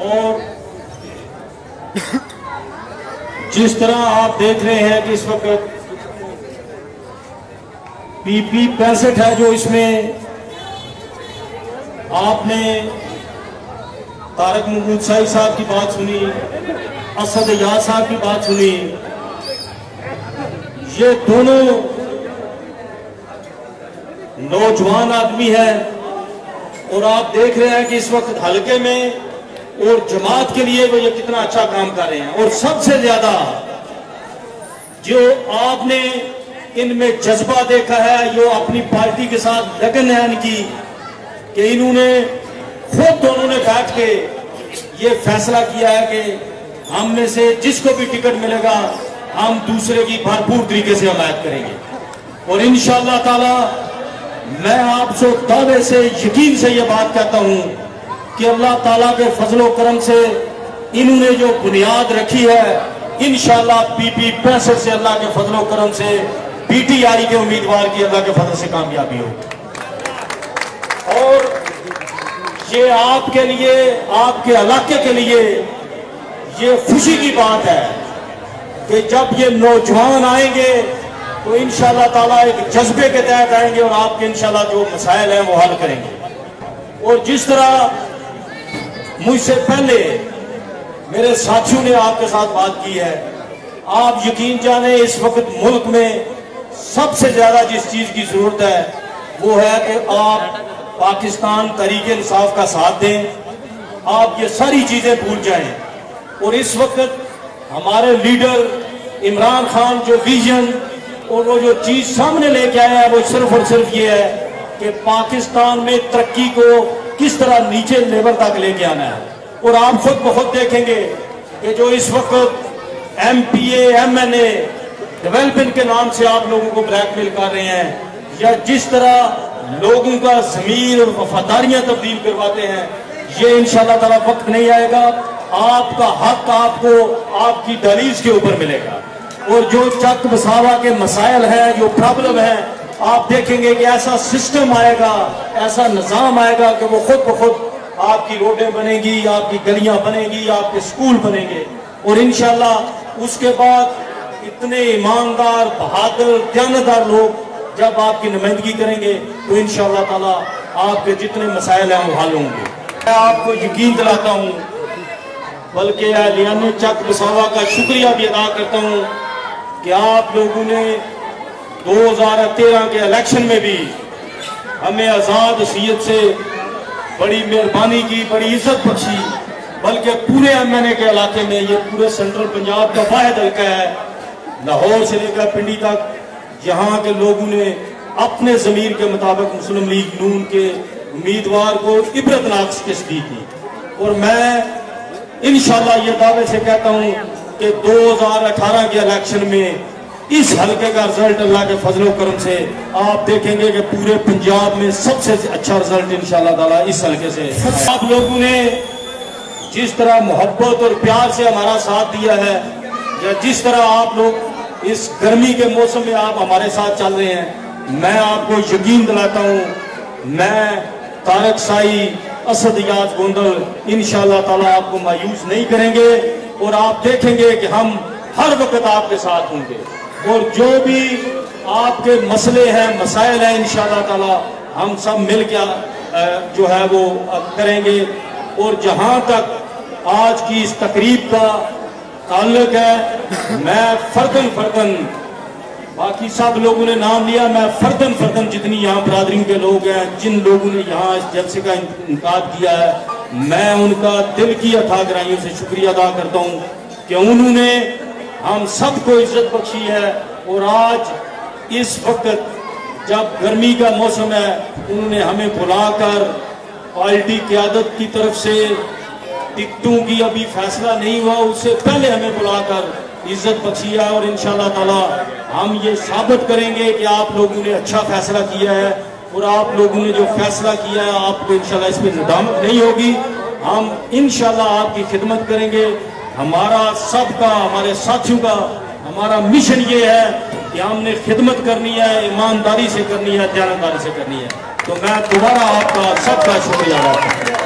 اور جس طرح آپ دیکھ رہے ہیں کہ اس وقت PP 65 ہے جو اس میں آپ نے طارق محمود سائی صاحب کی بات سنی، اسد یاد صاحب کی بات سنی. یہ دونوں نوجوان آدمی ہیں اور آپ دیکھ رہے ہیں کہ اس وقت حلقے میں اور جماعت کے لیے وہ یہ کتنا اچھا کام کر رہے ہیں. اور سب سے زیادہ جو آپ نے ان میں جذبہ دیکھا ہے، جو اپنی پارٹی کے ساتھ لگن ہے ان کی، کہ انہوں نے خود دونوں نے بیٹھ کے یہ فیصلہ کیا ہے کہ ہم میں سے جس کو بھی ٹکٹ ملے گا ہم دوسرے کی بھرپور طریقے سے حمایت کریں گے. اور انشاءاللہ تعالی میں آپ سے دعوے سے یقین سے یہ بات کہتا ہوں کہ اللہ تعالیٰ کے فضل و کرم سے انہوں نے جو بنیاد رکھی ہے، انشاءاللہ PP 65 سے اللہ کے فضل و کرم سے PTI کے امیدوار کی اللہ کے فضل سے کامیابی ہو. اور یہ آپ کے لیے، آپ کے علاقے کے لیے یہ خوشی کی بات ہے کہ جب یہ نوجوان آئیں گے تو انشاءاللہ تعالیٰ ایک جذبے کے تحت آئیں گے اور آپ کے انشاءاللہ جو مسائل ہیں وہ حل کریں گے. اور جس طرح مجھ سے پہلے میرے ساتھیوں نے آپ کے ساتھ بات کی ہے، آپ یقین جانیں اس وقت ملک میں سب سے زیادہ جس چیز کی ضرورت ہے وہ ہے کہ آپ پاکستان تحریک انصاف کا ساتھ دیں، آپ یہ ساری چیزیں بھول جائیں. اور اس وقت ہمارے لیڈر عمران خان جو ویژن اور وہ جو چیز سامنے لے کے آیا ہے وہ صرف اور صرف یہ ہے کہ پاکستان میں ترقی کو کس طرح نیچے لیول تک لے کے آنا ہے. اور آپ خود بخود دیکھیں گے کہ جو اس وقت MPA MNA ڈیولپمنٹ کے نام سے آپ لوگوں کو بلیک میل کر رہے ہیں، یا جس طرح لوگوں کا ضمیر اور وفاداریاں تبدیل کرواتے ہیں، یہ انشاءاللہ تعالیٰ وقت نہیں آئے گا، آپ کا حق آپ کو آپ کی دہلیز کے اوپر ملے گا. اور جو چک بساوا کے مسائل ہیں، جو پرابلم ہیں، آپ دیکھیں گے کہ ایسا سسٹم آئے گا، ایسا نظام آئے گا کہ وہ خود بخود آپ کی روڈیں بنیں گی، آپ کی گلیاں بنیں گی، آپ کے سکول بنیں گے. اور انشاءاللہ اس کے بعد اتنے ایماندار، بہادر، دیانتدار لوگ جب آپ کی نمائندگی کریں گے تو انشاءاللہ تعالیٰ آپ کے جتنے مسائل ہیں وہ حل ہوں گے. میں آپ کو یقین دلاتا ہوں، بلکہ اہلیان چک بساوا کا شکریہ بھی ادا کرتا ہوں کہ آپ لوگوں نے 2013 کے الیکشن میں بھی ہمیں آزاد حیثیت سے بڑی مہربانی کی، بڑی عزت بخشی. بلکہ پورے MNA کے علاقے میں، یہ پورے سینٹرل پنجاب کا واحد حلقہ ہے، لاہور سے لے کر پنڈی تک، یہاں کے لوگوں نے اپنے ضمیر کے مطابق مسلم لیگ نون کے امیدوار کو عبرتناک شکست دی تھی. اور میں انشاءاللہ یہ دعوے سے کہتا ہوں کہ 2018 کے الیکشن میں اس حلقے کا رزلٹ اللہ کے فضل و کرم سے آپ دیکھیں گے کہ پورے پنجاب میں سب سے اچھا رزلٹ انشاءاللہ تعالیٰ اس حلقے سے. آپ لوگوں نے جس طرح محبت اور پیار سے ہمارا ساتھ دیا ہے، یا جس طرح آپ لوگ اس گرمی کے موسم میں آپ ہمارے ساتھ چل رہے ہیں، میں آپ کو یقین دلاتا ہوں میں طارق سائی، اسد یاد گوندل انشاءاللہ تعالیٰ آپ کو مایوس نہیں کریں گے. اور آپ دیکھیں گے کہ ہم ہر وقت آپ کے ساتھ ہوں گے. اور جو بھی آپ کے مسئلے ہیں، مسائل ہیں، انشاءاللہ تعالیٰ ہم سب مل کے جو ہے وہ کریں گے. اور جہاں تک آج کی اس تقریب کا تعلق ہے، میں فردن باقی سب لوگوں نے نام لیا، میں فردن جتنی یہاں برادری کے لوگ ہیں، جن لوگوں نے یہاں اس جلسے کا انعقاد کیا ہے، میں ان کا دل کی اتھاہ گہرائیوں سے شکریہ ادا کرتا ہوں کہ انہوں نے ہم سب کو عزت بخشی ہے. اور آج اس وقت جب گرمی کا موسم ہے، انہوں نے ہمیں بلا کر پارٹی قیادت کی طرف سے ٹکٹوں کی ابھی فیصلہ نہیں ہوا، اس سے پہلے ہمیں بلا کر عزت بخشی ہے. اور انشاءاللہ تعالیٰ ہم یہ ثابت کریں گے کہ آپ لوگوں نے اچھا فیصلہ کیا ہے، اور آپ لوگوں نے جو فیصلہ کیا ہے آپ کو انشاءاللہ اس پہ ندامت نہیں ہوگی. ہم انشاءاللہ آپ کی خدمت کریں گے. ہمارا سب کا، ہمارے ساتھیوں کا ہمارا مشن یہ ہے کہ ہم نے خدمت کرنی ہے، ایمانداری سے کرنی ہے، دیانتداری سے کرنی ہے. تو میں دوبارہ آپ کا سب کا شکریہ ادا کرتا ہوں.